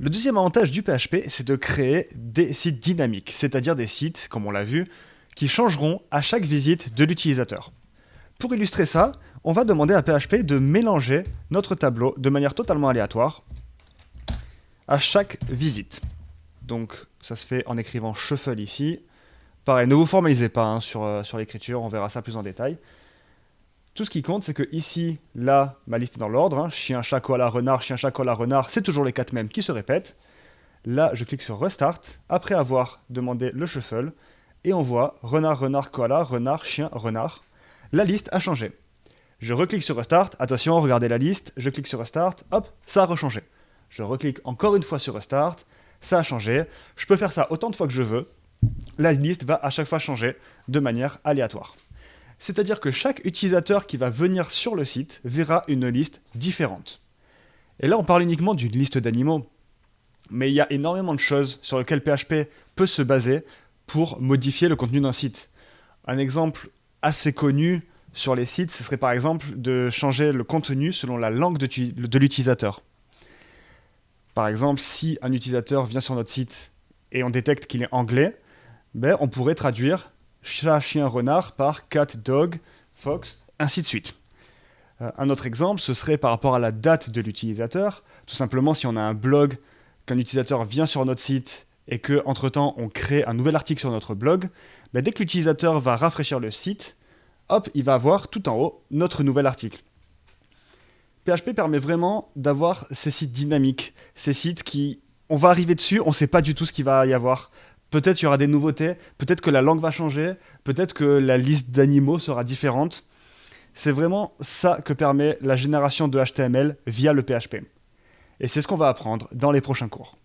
Le deuxième avantage du PHP, c'est de créer des sites dynamiques, c'est-à-dire des sites, comme on l'a vu, qui changeront à chaque visite de l'utilisateur. Pour illustrer ça, on va demander à PHP de mélanger notre tableau de manière totalement aléatoire à chaque visite. Donc ça se fait en écrivant shuffle ici. Pareil, ne vous formalisez pas sur l'écriture, on verra ça plus en détail. Tout ce qui compte, c'est que ici, là, ma liste est dans l'ordre. Chien, chat, koala, renard, chien, chat, koala, renard, c'est toujours les 4 mêmes qui se répètent. Là, je clique sur Restart, après avoir demandé le shuffle, et on voit renard, renard, koala, renard, chien, renard. La liste a changé. Je reclique sur Restart, attention, regardez la liste, je clique sur Restart, hop, ça a rechangé. Je reclique encore une fois sur Restart, ça a changé. Je peux faire ça autant de fois que je veux. La liste va à chaque fois changer de manière aléatoire. C'est-à-dire que chaque utilisateur qui va venir sur le site verra une liste différente. Et là, on parle uniquement d'une liste d'animaux, mais il y a énormément de choses sur lesquelles PHP peut se baser pour modifier le contenu d'un site. Un exemple assez connu sur les sites, ce serait par exemple de changer le contenu selon la langue de l'utilisateur. Par exemple, si un utilisateur vient sur notre site et on détecte qu'il est anglais, on pourrait traduire chat, chien, renard par cat, dog, fox, ainsi de suite. Un autre exemple, ce serait par rapport à la date de l'utilisateur. Tout simplement, si on a un blog, qu'un utilisateur vient sur notre site et qu'entre-temps, on crée un nouvel article sur notre blog, dès que l'utilisateur va rafraîchir le site, hop, il va voir tout en haut notre nouvel article. PHP permet vraiment d'avoir ces sites dynamiques, ces sites qui, on va arriver dessus, on ne sait pas du tout ce qu'il va y avoir. Peut-être qu'il y aura des nouveautés, peut-être que la langue va changer, peut-être que la liste d'animaux sera différente. C'est vraiment ça que permet la génération de HTML via le PHP. Et c'est ce qu'on va apprendre dans les prochains cours.